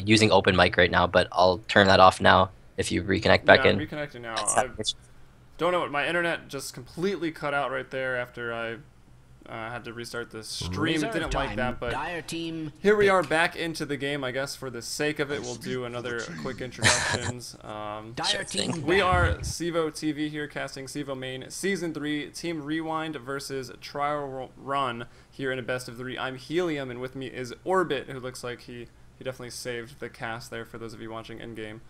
using open mic right now, but I'll turn that off now if you reconnect back Yeah, I'm in. reconnecting now. I don't know what my internet just completely cut out right there after I had to restart the stream. It didn't like that, but here we are back into the game. I guess for the sake of it, we'll do another quick introductions. We are CEVO TV here, casting CEVO Main Season 3, Team Rewind versus Trial Run here in a best of 3. I'm Helium, and with me is Orbit, who looks like he definitely saved the cast there for those of you watching in-game.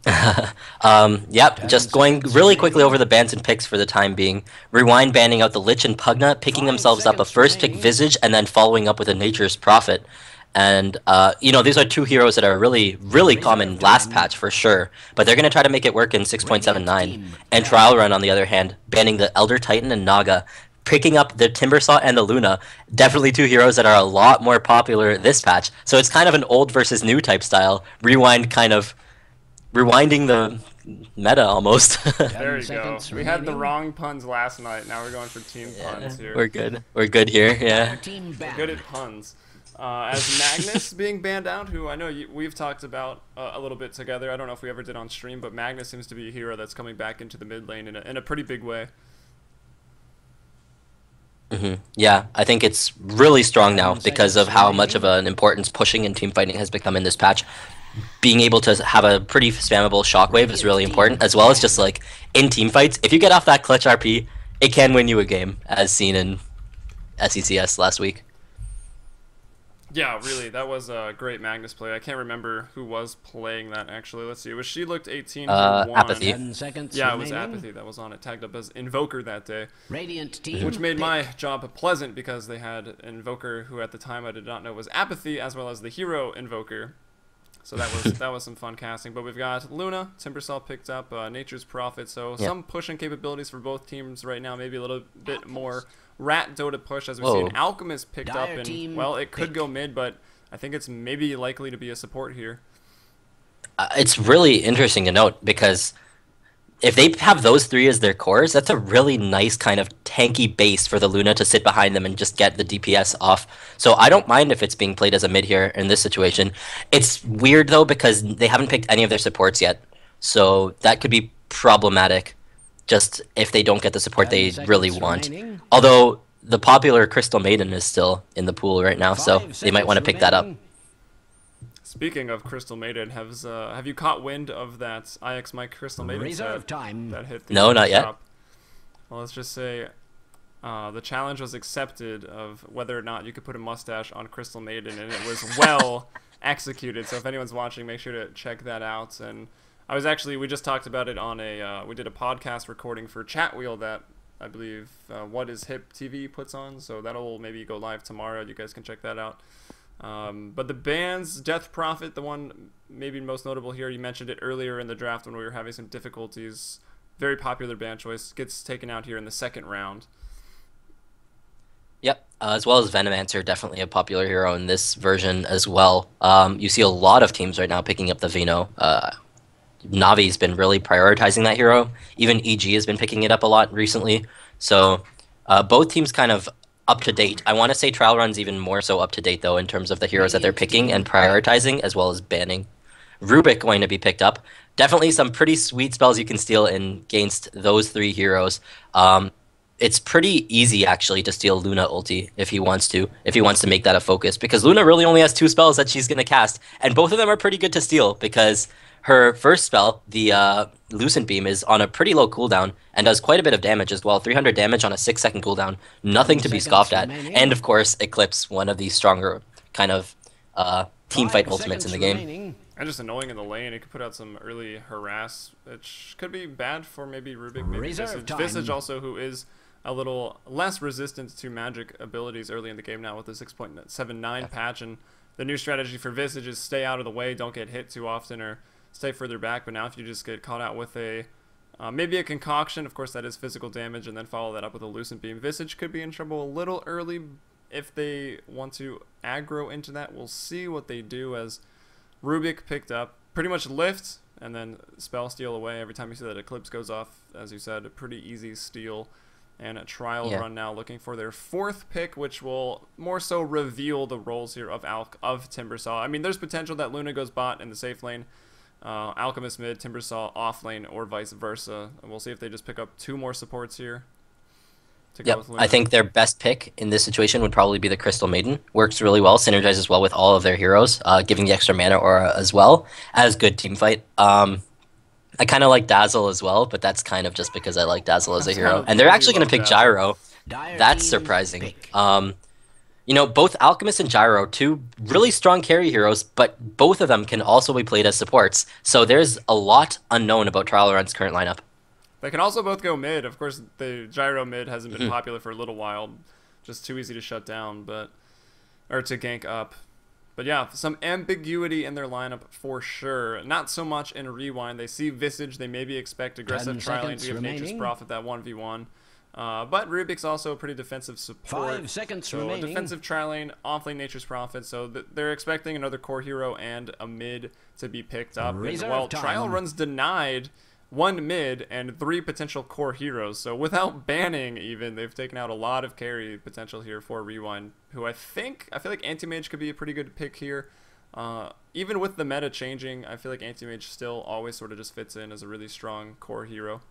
Yep, just going really quickly over the bans and picks for the time being. Rewind banning out the Lich and Pugna, picking themselves up a first pick Visage, and then following up with a Nature's Prophet. And, these are two heroes that are really, really common last patch for sure, but they're going to try to make it work in 6.79. And Trial Run, on the other hand, banning the Elder Titan and Naga, picking up the Timbersaw and the Luna, definitely two heroes that are a lot more popular this patch. So it's kind of an old versus new type style. Rewind kind of rewinding the meta almost. There you go. We had the wrong puns last night. Now we're going for team puns here. We're good. We're good here. Yeah. We're good at puns. As Magnus being banned out, who I know we've talked about a little bit together. I don't know if we ever did on stream, but Magnus seems to be a hero that's coming back into the mid lane in a pretty big way. Yeah, I think it's really strong now because of how much of an importance pushing and team fighting has become in this patch. Being able to have a pretty spammable shockwave is really important, as well as just like in team fights. If you get off that clutch RP, it can win you a game, as seen in SECS last week. Yeah, really, that was a great Magnus play. I can't remember who was playing that actually. Let's see. It was She Looked 18 who won. Apathy. Yeah, it was Apathy that was on it, tagged up as Invoker that day. Which made my job pleasant because they had an Invoker who at the time I did not know was Apathy, as well as the hero Invoker. So that was some fun casting. But we've got Luna, Timbersaw picked up, Nature's Prophet. So some pushing capabilities for both teams right now. Maybe a little bit more Rat Dota push as we see an Alchemist picked up. And, well, it could go mid, but I think it's maybe likely to be a support here. It's really interesting to note because if they have those three as their cores, that's a really nice kind of tanky base for the Luna to sit behind them and just get the DPS off. So I don't mind if it's being played as a mid here in this situation. It's weird, though, because they haven't picked any of their supports yet. So that could be problematic, just if they don't get the support they really want. Although the popular Crystal Maiden is still in the pool right now, so they might want to pick that up. Speaking of Crystal Maiden, have you caught wind of that IX Mike Crystal Maiden set that hit the No, not yet. shop? Well, let's just say the challenge was accepted of whether or not you could put a mustache on Crystal Maiden, and it was well executed. So if anyone's watching, make sure to check that out. And we just talked about it on we did a podcast recording for Chat Wheel that I believe What Is Hip TV puts on. So that'll maybe go live tomorrow. You guys can check that out. But the bans, Death Prophet, the one maybe most notable here, you mentioned it earlier in the draft when we were having some difficulties. Very popular ban choice, gets taken out here in the second round. Yep, as well as Venomancer, definitely a popular hero in this version as well. You see a lot of teams right now picking up the Veno. Navi's been really prioritizing that hero. Even EG has been picking it up a lot recently. So both teams kind of up to date. I want to say Trial Run's even more so up to date though in terms of the heroes that they're picking and prioritizing as well as banning. Rubik going to be picked up. Definitely some pretty sweet spells you can steal against those three heroes. It's pretty easy actually to steal Luna ulti if he wants to make that a focus, because Luna really only has two spells that she's going to cast, and both of them are pretty good to steal because her first spell, the Lucent Beam, is on a pretty low cooldown and does quite a bit of damage as well. 300 damage on a 6-second cooldown. Nothing to be scoffed at. And, of course, Eclipse, one of the stronger kind of team fight ultimates in the game. And just annoying in the lane. It could put out some early harass, which could be bad for maybe Rubik, maybe Visage. Visage also, who is a little less resistant to magic abilities early in the game now with the 6.79 patch. And the new strategy for Visage is stay out of the way, don't get hit too often, or stay further back. But now if you just get caught out with a maybe a concoction, of course that is physical damage, and then follow that up with a Lucent Beam, Visage could be in trouble a little early if they want to aggro into that. We'll see what they do, as Rubik picked up pretty much lift and then spell steal away every time you see that Eclipse goes off. As you said, a pretty easy steal. And a trial Yeah. run now looking for their 4th pick, which will more so reveal the roles here of Timbersaw. I mean, there's potential that Luna goes bot in the safe lane, Alchemist mid, Timbersaw off lane, or vice versa. And we'll see if they just pick up 2 more supports here to go Yep, with Luna. I think their best pick in this situation would probably be the Crystal Maiden. Works really well, synergizes well with all of their heroes, giving the extra mana aura as well as good team fight. I kind of like Dazzle as well, but that's kind of just because I like Dazzle as a That's kind hero. of And they're because you actually going love to pick Dazzle. Gyro. That's surprising. You know, both Alchemist and Gyro, 2 really strong carry heroes, but both of them can also be played as supports. So there's a lot unknown about Trial Run's current lineup. They can also both go mid. Of course, the Gyro mid hasn't been Mhm. popular for a little while. Just too easy to shut down, or to gank up. But yeah, some ambiguity in their lineup for sure. Not so much in Rewind. They see Visage. They maybe expect aggressive 10 trialing to seconds give Nature's remaining. Prophet that 1v1. But Rubik's also a pretty defensive support. 5 seconds So a remaining. defensive trialing, offlane Nature's Prophet. So they're expecting another core hero and a mid to be picked up. And Reserve while time. trial runs denied 1 mid and 3 potential core heroes. So without banning even, they've taken out a lot of carry potential here for Rewind, who I feel like Anti-Mage could be a pretty good pick here. Even with the meta changing, I feel like Anti-Mage still always sort of just fits in as a really strong core hero.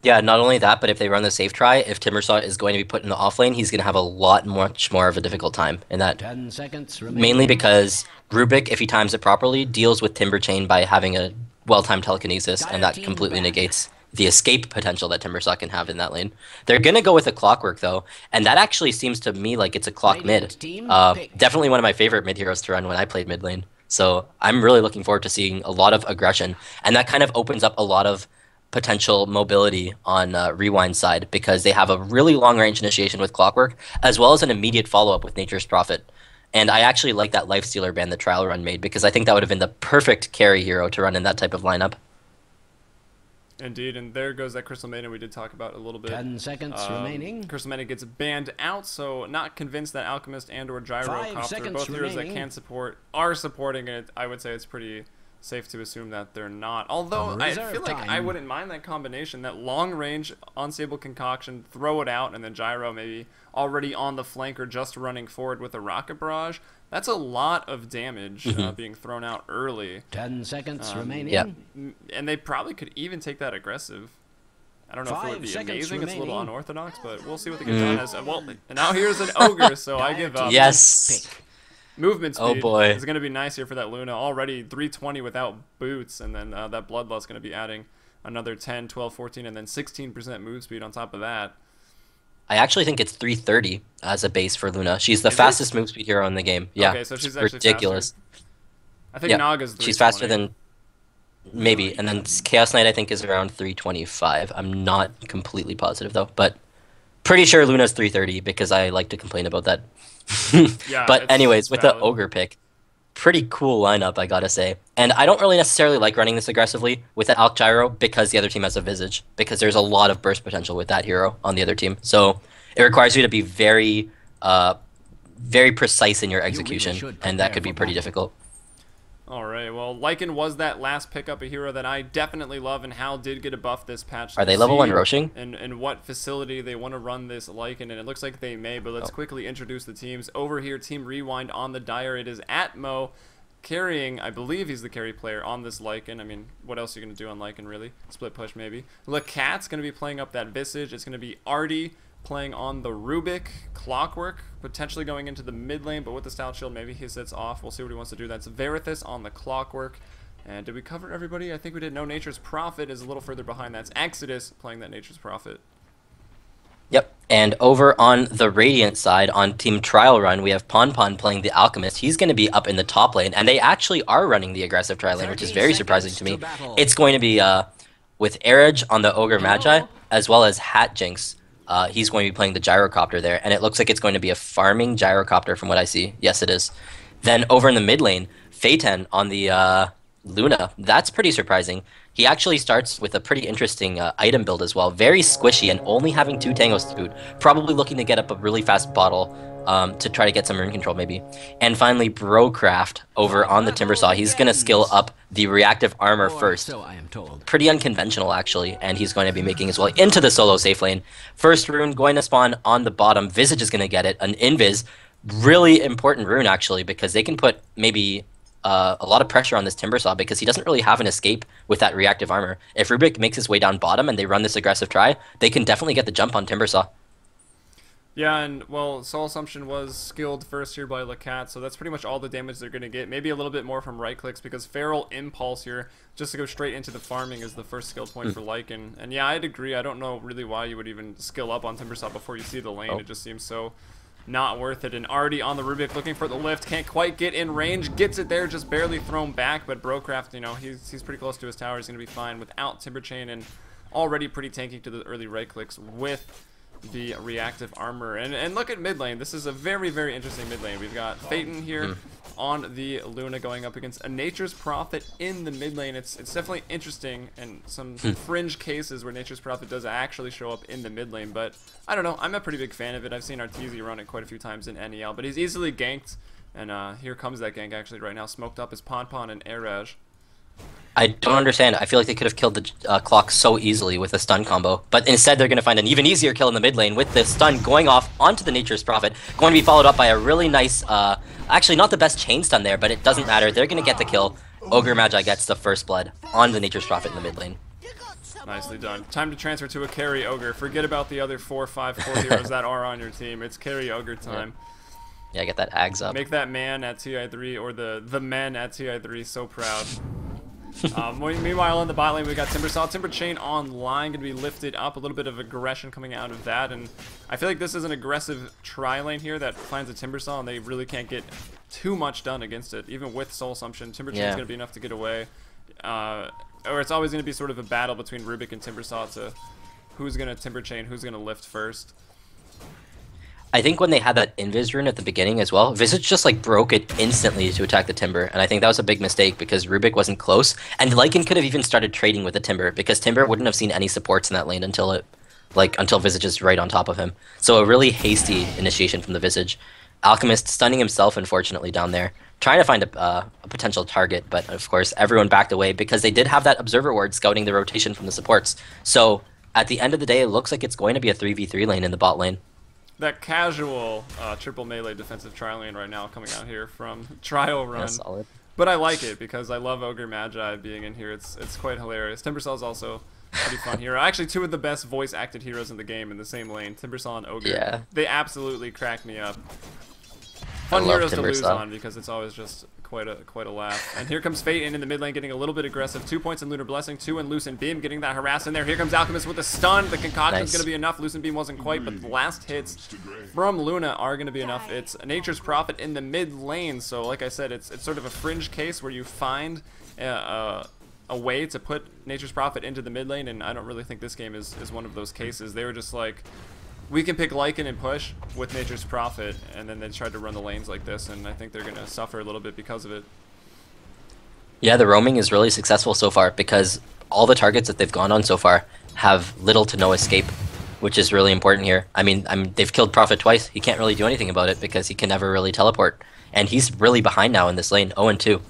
Yeah, not only that, but if they run the safe try, if Timbersaw is going to be put in the off lane, he's going to have a much more of a difficult time in that. 10 seconds remaining. Mainly because Rubik, if he times it properly, deals with Timber Chain by having a well-timed telekinesis, and that completely negates the escape potential that Timbersaw can have in that lane. They're going to go with a Clockwork, though, and that actually seems to me like it's a clock mid. Definitely one of my favorite mid heroes to run when I played mid lane. So I'm really looking forward to seeing a lot of aggression, and that kind of opens up a lot of potential mobility on Rewind side because they have a really long-range initiation with Clockwork, as well as an immediate follow-up with Nature's Prophet. And I actually like that Lifestealer ban the Trial Run made because I think that would have been the perfect carry hero to run in that type of lineup. Indeed, and there goes that Crystal Maiden we did talk about a little bit. 10 seconds remaining. Crystal Maiden gets banned out, so not convinced that Alchemist and or 5 Gyrocopter, seconds both heroes that remaining. can support, are supporting it. I would say it's pretty safe to assume that they're not. Although I Reserve feel like I time. wouldn't mind that combination, that long-range unstable concoction, throw it out, and then Gyro maybe already on the flank or just running forward with a rocket barrage. That's a lot of damage being thrown out early. 10 seconds remaining. yeah. And they probably could even take that aggressive. I don't know if it 5 would be seconds amazing. It's a little remaining. unorthodox, but we'll see what they get done as. Well, and now here's an ogre, so I give up. Yes. Movement speed Oh, boy. is going to be nice here for that Luna. Already 320 without boots, and then that Bloodlust going to be adding another 10, 12, 14, and then 16% move speed on top of that. I actually think it's 330 as a base for Luna. She's the Is it? fastest move speed hero in the game. Yeah, Okay, so she's it's actually ridiculous. I think Yeah, Naga's 320. she's faster than maybe, and then Chaos Knight I think is around 325. I'm not completely positive though, but pretty sure Luna's 330 because I like to complain about that. Yeah, But anyways, it's with valid. the Ogre pick, pretty cool lineup, I gotta say. And I don't really necessarily like running this aggressively with the Alk Gyro because the other team has a Visage, because there's a lot of burst potential with that hero on the other team. So it requires you to be very precise in your execution, should and that prepare could be for pretty battle. difficult. All right, well, Lycan was that last pickup, a hero that I definitely love, and Hal did get a buff this patch. Are to they level see 1 Roshing? And what facility they want to run this Lycan, and it looks like they may, but let's quickly introduce the teams. Over here, Team Rewind on the Dire, it is Atmo carrying, I believe he's the carry player on this Lycan. I mean, what else are you going to do on Lycan, really? Split push, maybe. Lacat's going to be playing up that Visage. It's going to be Artie playing on the Rubik, Clockwork, potentially going into the mid lane, but with the Style Shield, maybe he sits off. We'll see what he wants to do. That's Verithus on the Clockwork. And did we cover everybody? I think we did. No, Nature's Prophet is a little further behind. That's Exodus playing that Nature's Prophet. Yep, and over on the Radiant side, on Team Trial Run, we have Pon playing the Alchemist. He's going to be up in the top lane, and they actually are running the aggressive Trial lane, which is 13 very surprising to me. seconds to battle. It's going to be with Erage on the Ogre Magi, as well as Hat Jinx. He's going to be playing the Gyrocopter there, and it looks like it's going to be a farming Gyrocopter from what I see. Yes, it is. Then over in the mid lane, Phaeton on the Luna. That's pretty surprising. He actually starts with a pretty interesting item build as well. Very squishy and only having 2 Tangos to boot. Probably looking to get up a really fast bottle to try to get some rune control maybe. And finally, Brocraft over on the Timbersaw. He's going to skill up the reactive armor first. So I am told. Pretty unconventional actually, and he's going to be making his way into the solo safe lane. First rune going to spawn on the bottom. Visage is going to get it. An Invis. Really important rune actually, because they can put maybe a lot of pressure on this Timbersaw because he doesn't really have an escape with that reactive armor. If Rubik makes his way down bottom and they run this aggressive try, they can definitely get the jump on Timbersaw. Yeah, and well, Soul Assumption was skilled first here by Lacat, so that's pretty much all the damage they're going to get. Maybe a little bit more from right clicks because Feral Impulse here, just to go straight into the farming, is the first skill point for Lycan. And yeah, I'd agree. I don't know really why you would even skill up on Timbersaw before you see the lane. It just seems so not worth it. And already on the Rubik looking for the lift, can't quite get in range, gets it there, just barely thrown back. But Brocraft, you know, he's pretty close to his tower. He's going to be fine without Timber Chain and already pretty tanky to the early right clicks with the reactive armor. And look at mid lane. This is a very, very interesting mid lane. We've got Phaeton here on the Luna going up against a Nature's Prophet in the mid lane. It's definitely interesting and some fringe cases where Nature's Prophet does actually show up in the mid lane, but I don't know. I'm a pretty big fan of it. I've seen Arteezy run it quite a few times in NEL, but he's easily ganked, and here comes that gank actually right now. Smoked up is Pon and Airaj. I don't understand. I feel like they could have killed the clock so easily with a stun combo, but instead they're going to find an even easier kill in the mid lane with the stun going off onto the Nature's Prophet, going to be followed up by a really nice, actually not the best chain stun there, but it doesn't matter. They're going to get the kill. Ogre Magi gets the first blood on the Nature's Prophet in the mid lane. Nicely done. Time to transfer to a carry Ogre. Forget about the other 4-5 core heroes that are on your team. It's carry Ogre time. Yeah, get that Ags up. Make that man at TI3 or the men at TI3 so proud. Meanwhile, on the bot lane, we got Timbersaw. Timber Chain online, going to be lifted up. A little bit of aggression coming out of that, and I feel like this is an aggressive tri lane here that finds a Timbersaw, and they really can't get too much done against it. Even with Soul Assumption, Timber Chain's going to be enough to get away. Or it's always going to be sort of a battle between Rubik and Timbersaw to who's going to Timber Chain, who's going to lift first. I think when they had that Invis rune at the beginning as well, Visage just like broke it instantly to attack the Timber, and I think that was a big mistake because Rubik wasn't close, and Lycan could have even started trading with the Timber because Timber wouldn't have seen any supports in that lane until Visage is right on top of him. So a really hasty initiation from the Visage. Alchemist stunning himself, unfortunately, down there, trying to find a potential target, but of course everyone backed away because they did have that Observer Ward scouting the rotation from the supports. So at the end of the day, it looks like it's going to be a 3v3 lane in the bot lane. That casual triple melee defensive trial lane right now coming out here from Trial Run. Yeah, solid. But I like it because I love Ogre Magi being in here. It's quite hilarious. Timbersaw's also pretty fun hero. Actually, 2 of the best voice acted heroes in the game in the same lane, Timbersaw and Ogre. Yeah. They absolutely crack me up. Fun heroes to lose on because it's always just quite a laugh. And here comes Fate in the mid lane getting a little bit aggressive. 2 points in Lunar Blessing, 2 in Lucent Beam, getting that harass in there. Here comes Alchemist with a stun. The concoction's going to be enough. Lucent Beam wasn't quite, but the last hits from Luna are going to be enough. It's Nature's Prophet in the mid lane. So like I said, it's sort of a fringe case where you find a way to put Nature's Prophet into the mid lane, and I don't really think this game is one of those cases. They were just like, we can pick Lycan and push with Nature's Prophet, and then they tried to run the lanes like this, and I think they're going to suffer a little bit because of it. Yeah, the roaming is really successful so far because all the targets that they've gone on so far have little to no escape, which is really important here. I mean, they've killed Prophet twice. He can't really do anything about it because he can never really teleport, and he's really behind now in this lane, 0-2.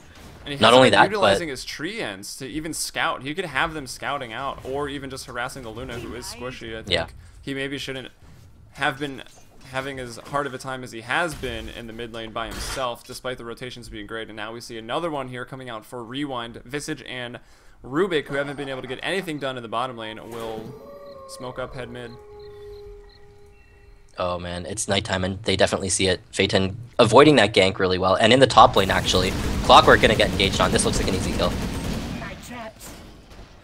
And not only that, utilizing but his tree ends to even scout. He could have them scouting out, or even just harassing the Luna, who is squishy. I think he maybe shouldn't have been having as hard of a time as he has been in the mid lane by himself, despite the rotations being great. And now we see another one here coming out for Rewind. Visage and Rubik, who haven't been able to get anything done in the bottom lane, will smoke up head mid. Oh man, it's nighttime and they definitely see it. Phaeton avoiding that gank really well. And in the top lane, actually, Clockwork gonna get engaged on. This looks like an easy kill.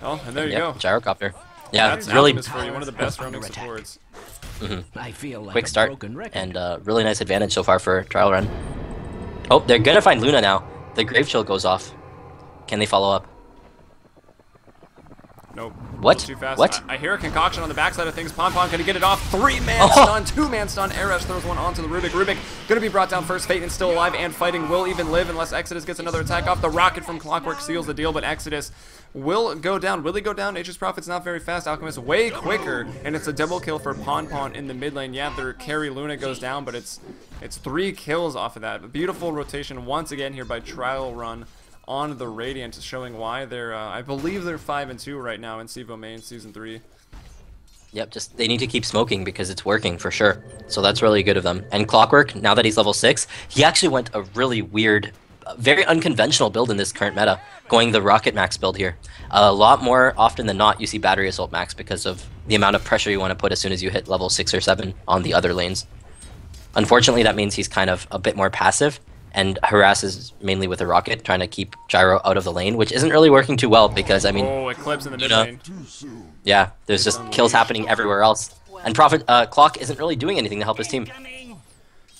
Oh, and there you go. Gyrocopter. Yeah, that's really for you, one of the best roaming supports. I feel like quick start and really nice advantage so far for Trial Run. Oh, they're gonna find Luna now. The Grave Chill goes off. Can they follow up? Nope. What? Too fast. What? I hear a concoction on the backside of things. Pon gonna get it off. 3-man stun, 2-man stun. Arash throws one onto the Rubik. Rubik gonna be brought down first. Phaeton still alive and fighting. Will even live unless Exodus gets another attack off. The rocket from Clockwork seals the deal, but Exodus will go down. Will he go down? Nature's Prophet's not very fast. Alchemist way quicker, and it's a double kill for Pon in the mid lane. Yeah, their carry Luna goes down, but it's 3 kills off of that. A beautiful rotation once again here by Trial Run on the Radiant, showing why they're, I believe they're 5-2 right now in CEVO-Main Season 3. Yep, just they need to keep smoking because it's working for sure. So that's really good of them. And Clockwork, now that he's level 6, he actually went a really weird, very unconventional build in this current meta, going the Rocket Max build here. A lot more often than not, you see Battery Assault Max because of the amount of pressure you want to put as soon as you hit level 6 or 7 on the other lanes. Unfortunately, that means he's kind of a bit more passive and harasses mainly with a rocket, trying to keep Gyro out of the lane, which isn't really working too well because, I mean... Oh, Eclipse in the mid lane. Yeah, there's just kills happening everywhere else. And Clock isn't really doing anything to help his team.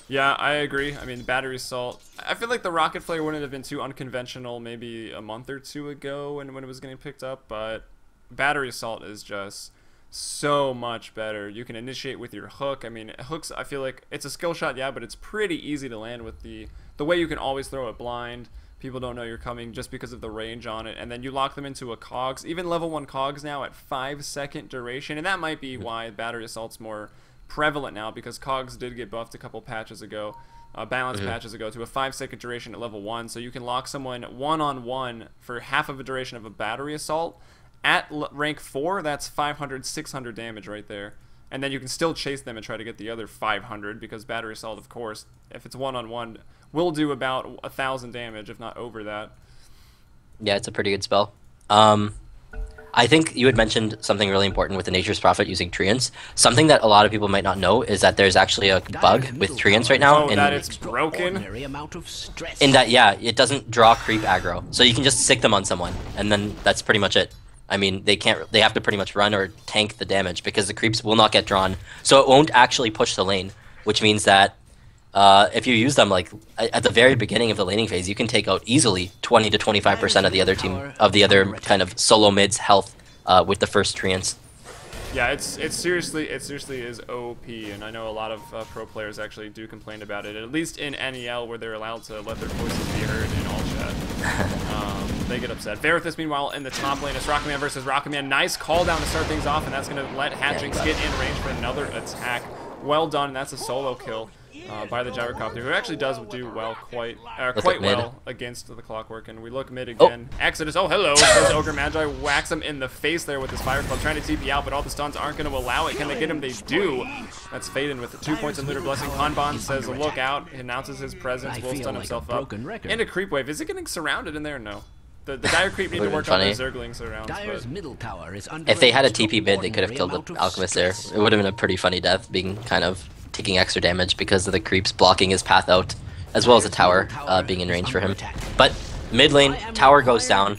Yeah, I agree. I mean, Battery Assault... I feel like the Rocket Flare wouldn't have been too unconventional maybe a month or two ago when it was getting picked up, but Battery Assault is just so much better. You can initiate with your hook. I mean, hooks, I feel like it's a skill shot, yeah, but it's pretty easy to land with the way you can always throw it blind. People don't know you're coming just because of the range on it, and then you lock them into a cogs. Even level 1 cogs now at 5-second duration, and that might be why Battery Assault's more prevalent now, because cogs did get buffed a couple patches ago, balance patches ago, to a 5-second duration at level 1, so you can lock someone one-on-one for half of a duration of a Battery Assault. At rank 4, that's 500, 600 damage right there. And then you can still chase them and try to get the other 500, because Battery Assault, of course, if it's one-on-one, will do about 1,000 damage, if not over that. Yeah, it's a pretty good spell. I think you had mentioned something really important with the Nature's Prophet using Treants. Something that a lot of people might not know is that there's actually a bug with Treants right now. Oh, that it's broken? In that, yeah, it doesn't draw creep aggro. So you can just sick them on someone, and then that's pretty much it. I mean, they have to pretty much run or tank the damage because the creeps will not get drawn. So it won't actually push the lane, which means that if you use them like at the very beginning of the laning phase, you can take out easily 20 to 25% of the other other kind of solo mid's health with the first treants. Yeah, it seriously is OP, and I know a lot of pro players actually do complain about it, at least in NEL where they're allowed to let their voices be heard in all chat. They get upset. Verithus, meanwhile, in the top lane, it's Rocketman versus Rocketman. Nice call down to start things off, and that's going to let Hatchings get in range for another attack. Well done, that's a solo kill by the Gyrocopter, who actually does do well, quite well against the Clockwork. And we look mid again. Exodus, oh hello, says Ogre Magi, whacks him in the face there with his Fire Club, trying to TP out, but all the stuns aren't going to allow it. Can they get him? They do. That's Phaeton with 2 points in Lunar Blessing. Ponbon says, look out, he announces his presence, will stun himself up. And a creep wave. Is it getting surrounded in there? No. The Dire Creep need to work on their Zerglings around. If they had a TP mid, they could have killed the Alchemist there. It would have been a pretty funny death, being kind of taking extra damage because of the creeps blocking his path out, as well as a tower being in range for him. But mid lane, tower goes down.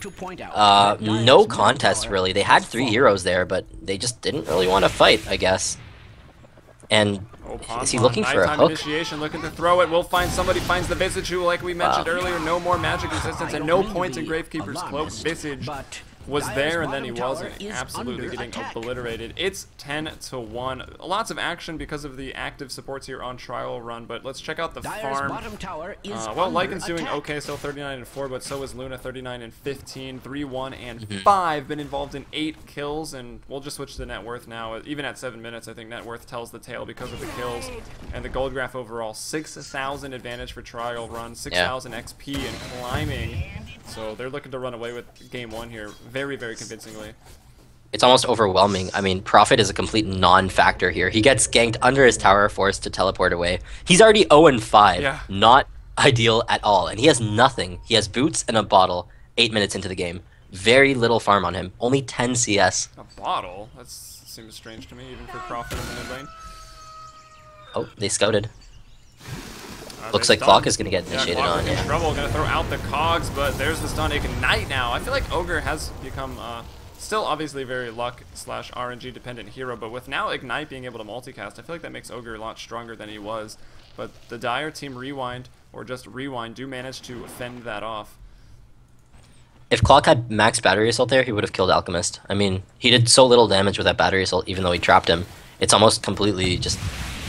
No contest really. They had 3 heroes there, but they just didn't really want to fight, I guess. And is he looking for a hook? Initiation, looking to throw it. We'll find somebody, finds the Visage, who, like we mentioned earlier, no more magic resistance and no points in Gravekeeper's Cloak. Visage was there, and then he wasn't, absolutely getting obliterated. It's 10-1. Lots of action because of the active supports here on Trial Run, but let's check out the farm. Well, Lycan's doing okay, still 39-4, but so is Luna, 39-15, 3-1 and 5. Been involved in 8 kills, and we'll just switch to net worth now. Even at 7 minutes, I think net worth tells the tale because of the kills and the gold graph overall. 6,000 advantage for Trial Run, 6,000 XP and climbing. So they're looking to run away with game 1 here very, very convincingly. It's almost overwhelming. I mean, Prophet is a complete non-factor here. He gets ganked under his tower, forced to teleport away. He's already 0-5. Yeah. Not ideal at all. And he has nothing. He has boots and a bottle 8 minutes into the game. Very little farm on him. Only 10 CS. A bottle? That seems strange to me, even for Prophet in the mid lane. Oh, they scouted. Looks like Clock is going to get initiated on. Yeah, trouble, going to throw out the cogs, but there's the stun. Ignite now. I feel like Ogre has become still obviously very luck / RNG dependent hero, but with now Ignite being able to multicast, I feel like that makes Ogre a lot stronger than he was. But the Dire team Rewind, or just Rewind, do manage to fend that off. If Clock had max battery assault there, he would have killed Alchemist. I mean, he did so little damage with that battery assault, even though he trapped him. It's almost completely just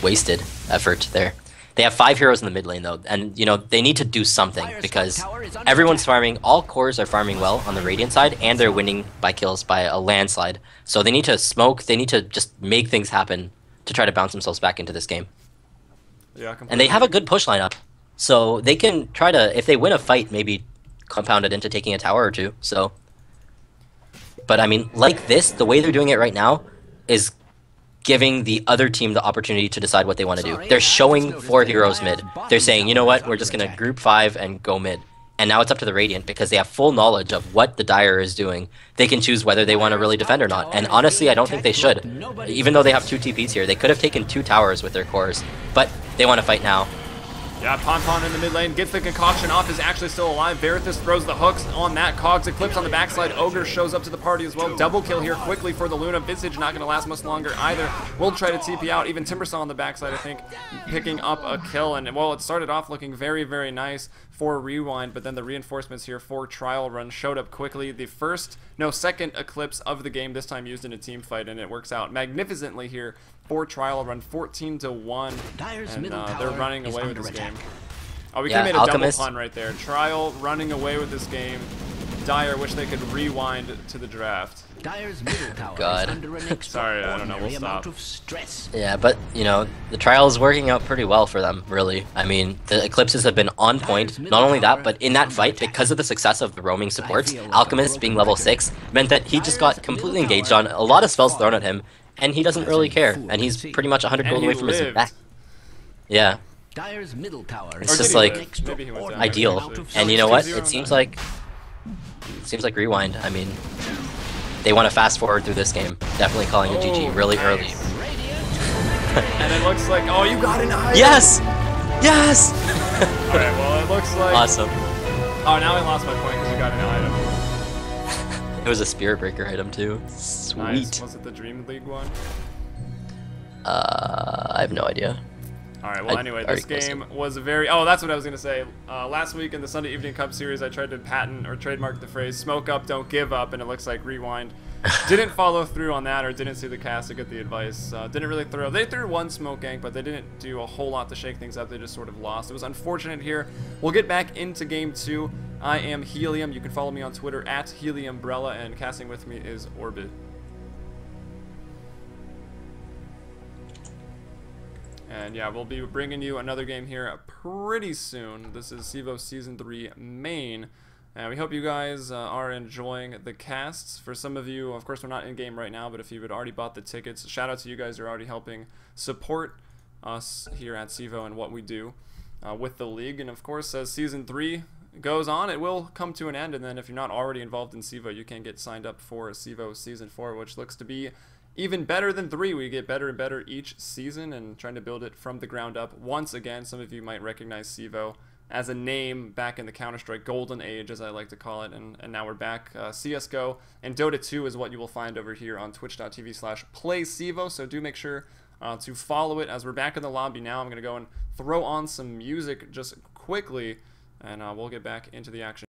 wasted effort there. They have 5 heroes in the mid lane though, and you know they need to do something because everyone's farming. All cores are farming well on the Radiant side, and they're winning by kills by a landslide. So they need to smoke. They need to just make things happen to try to bounce themselves back into this game. Yeah, completely. And they have a good push lineup, so they can try to, if they win a fight, maybe compound it into taking a tower or two. So, but I mean, like this, the way they're doing it right now is giving the other team the opportunity to decide what they want to do. They're showing 4 heroes mid. They're saying, you know what, we're just gonna group 5 and go mid. And now it's up to the Radiant because they have full knowledge of what the Dire is doing. They can choose whether they want to really defend or not. And honestly, I don't think they should. Even though they have 2 TPs here, they could have taken 2 towers with their cores. But they want to fight now. Yeah, Ponton in the mid lane gets the concoction off, is actually still alive. Verithus throws the hooks on that. Cogs Eclipse on the backside. Ogre shows up to the party as well. Double kill here quickly for the Luna. Visage not going to last much longer either. We'll try to TP out. Even Timbersaw on the backside, I think, picking up a kill. And, well, it started off looking very, very nice for Rewind, but then the reinforcements here for Trial Run showed up quickly. The second Eclipse of the game, this time used in a team fight, and it works out magnificently here for Trial Run, 14-1, and they're running away with this game. Oh, we could have made a Alchemist. double pun right there. Trial running away with this game. Dire wish they could rewind to the draft. Dire's middle tower God. is under an Sorry, I don't know, we'll extraordinary amount stop. of stress. Yeah, but, you know, the trial is working out pretty well for them, really. I mean, the Eclipses have been on point. Not only that, but in that fight, because of the success of the roaming supports, Alchemist being level 6 meant that he just got completely engaged on a lot of spells thrown at him, and he doesn't really care. And he's pretty much 100 gold away from his back. Yeah. Dire's middle tower It's is just did he like live? Maybe he went down, ideal. actually. And you know what? 2-0 It seems like Rewind. I mean, they want to fast forward through this game. Definitely calling a GG really early. And it looks like, oh, you got an item! Yes! Yes! Alright, well, it looks like... Awesome. Oh, now I lost my point because you got an item. It was a Spirit Breaker item too. Sweet. Nice. Was it the Dream League one? I have no idea. Alright, well, anyway, this game was a very... Oh, that's what I was going to say. Last week in the Sunday Evening Cup series, I tried to patent or trademark the phrase, smoke up, don't give up, and it looks like Rewind didn't follow through on that or didn't see the cast to get the advice. Didn't really throw... They threw one smoke gank, but they didn't do a whole lot to shake things up. They just sort of lost. It was unfortunate here. We'll get back into Game 2. I am Helium. You can follow me on Twitter at HeliumBrella, and casting with me is Orbit. And yeah, we'll be bringing you another game here pretty soon. This is CEVO Season 3 Main. And we hope you guys are enjoying the casts. For some of you, of course, we're not in-game right now, but if you had already bought the tickets, shout out to you guys who are already helping support us here at CEVO and what we do with the league. And of course, as Season 3 goes on, it will come to an end. And then if you're not already involved in CEVO, you can get signed up for CEVO Season 4, which looks to be even better than 3. We get better and better each season and trying to build it from the ground up. Once again, some of you might recognize CEVO as a name back in the Counter-Strike Golden Age, as I like to call it, and now we're back. CSGO and Dota 2 is what you will find over here on twitch.tv/playcevo, so do make sure to follow it. As we're back in the lobby now, I'm going to go and throw on some music just quickly, and we'll get back into the action.